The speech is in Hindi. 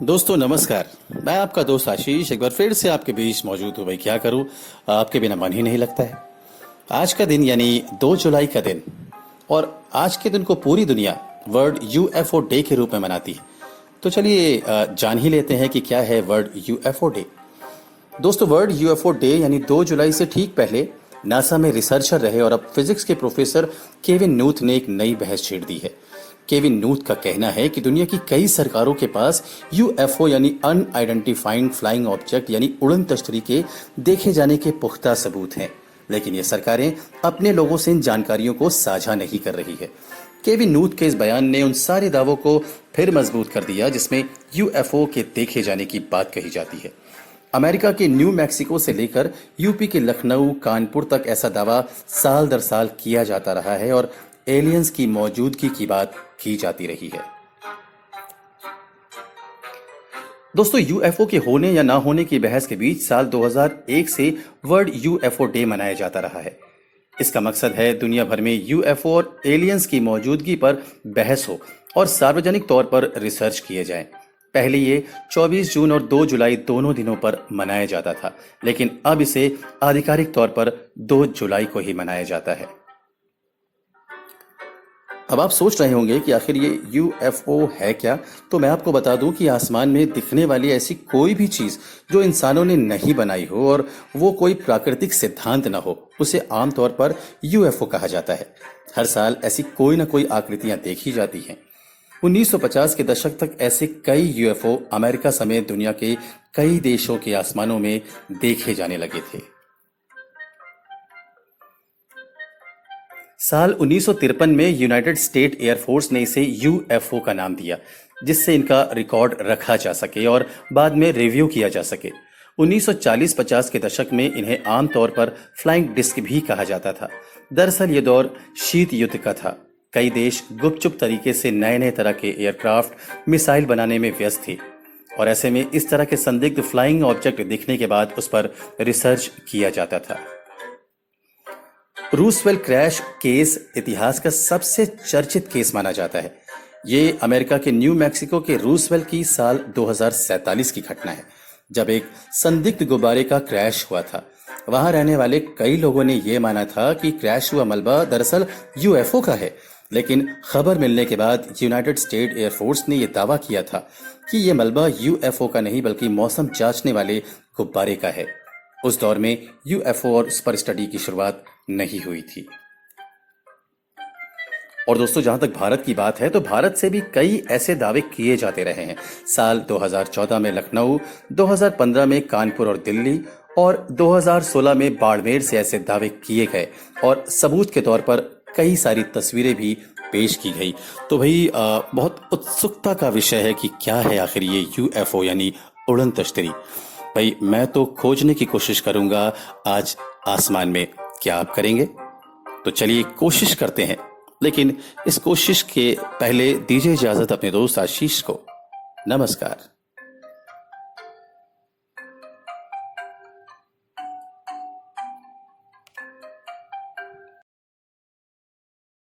दोस्तों नमस्कार। मैं आपका दोस्त आशीष एक बार फिर से आपके बीच मौजूद हूँ। भाई क्या करूँ, आपके बिना मन ही नहीं लगता है। आज का दिन यानी 2 जुलाई का दिन, और आज के दिन को पूरी दुनिया वर्ल्ड यूएफओ डे के रूप में मनाती है। तो चलिए जान ही लेते हैं कि क्या है वर्ल्ड यूएफओ डे। दोस्तों, वर्ल्ड यूएफओ डे यानी 2 जुलाई से ठीक पहले नासा में रिसर्चर रहे और अब फिजिक्स के प्रोफेसर केविन न्यूथ ने एक नई बहस छेड़ दी है। केविन न्यूथ का कहना है कि दुनिया की कई सरकारों के पास यूएफओ यानी अनआइडेंटिफाइड फ्लाइंग ऑब्जेक्ट यानी उड़न तश्तरी के देखे जाने के पुख्ता सबूत हैं, लेकिन ये सरकारें अपने लोगों से इन जानकारियों को साझा नहीं कर रही है। केविन न्यूथ के इस बयान ने उन सारे दावों को फिर मजबूत कर दिया जिसमें यूएफओ के देखे जाने की बात कही जाती है। अमेरिका के न्यू मैक्सिको से लेकर यूपी के लखनऊ कानपुर तक ऐसा दावा साल दर साल किया जाता रहा है और एलियंस की मौजूदगी की बात की जाती रही है। दोस्तों, यूएफओ के होने या ना होने की बहस के बीच साल 2001 से वर्ल्ड यूएफओ डे मनाया जाता रहा है। इसका मकसद है दुनिया भर में यूएफओ और एलियंस की मौजूदगी पर बहस हो और सार्वजनिक तौर पर रिसर्च किए जाएं। पहले ये 24 जून और 2 जुलाई दोनों दिनों पर मनाया जाता था, लेकिन अब इसे आधिकारिक तौर पर 2 जुलाई को ही मनाया जाता है। अब आप सोच रहे होंगे कि आखिर ये यूएफओ है क्या। तो मैं आपको बता दूं कि आसमान में दिखने वाली ऐसी कोई भी चीज जो इंसानों ने नहीं बनाई हो और वो कोई प्राकृतिक सिद्धांत ना हो, उसे आमतौर पर यूएफओ कहा जाता है। हर साल ऐसी कोई ना कोई आकृतियां देखी जाती हैं। 1950 के दशक तक ऐसे कई यूएफओ अमेरिका समेत दुनिया के कई देशों के आसमानों में देखे जाने लगे थे। साल 1953 में यूनाइटेड स्टेट एयरफोर्स ने इसे यूएफओ का नाम दिया, जिससे इनका रिकॉर्ड रखा जा सके और बाद में रिव्यू किया जा सके। 1940-50 के दशक में इन्हें आमतौर पर फ्लाइंग डिस्क भी कहा जाता था। दरअसल ये दौर शीत युद्ध का था। कई देश गुपचुप तरीके से नए नए तरह के एयरक्राफ्ट, मिसाइल बनाने में व्यस्त थे और ऐसे में इस तरह के संदिग्ध फ्लाइंग ऑब्जेक्ट दिखने के बाद उस पर रिसर्च किया जाता था। रूसवेल क्रैश केस इतिहास का सबसे चर्चित केस माना जाता है। ये अमेरिका के न्यू मैक्सिको के रूसवेल की साल 2047 की घटना है, जब एक संदिग्ध गुब्बारे का क्रैश हुआ था। वहां रहने वाले कई लोगों ने यह माना था कि क्रैश हुआ मलबा दरअसल यूएफओ का है, लेकिन खबर मिलने के बाद यूनाइटेड स्टेट एयरफोर्स ने यह दावा किया था कि यह मलबा यूएफओ का नहीं बल्कि मौसम जांचने वाले गुब्बारे का है। उस दौर में यूएफओ और उस पर स्टडी की शुरुआत नहीं हुई थी। और दोस्तों, जहां तक भारत की बात है तो भारत से भी कई ऐसे दावे किए जाते रहे हैं। साल 2014 में लखनऊ, 2015 में कानपुर और दिल्ली और 2016 में बाड़मेर से ऐसे दावे किए गए और सबूत के तौर पर कई सारी तस्वीरें भी पेश की गई। तो भाई बहुत उत्सुकता का विषय है कि क्या है आखिर ये यूएफओ यानी उड़न तश्तरी। भाई मैं तो खोजने की कोशिश करूंगा आज आसमान में, क्या आप करेंगे? तो चलिए कोशिश करते हैं, लेकिन इस कोशिश के पहले दीजिए इजाजत अपने दोस्त आशीष को। नमस्कार।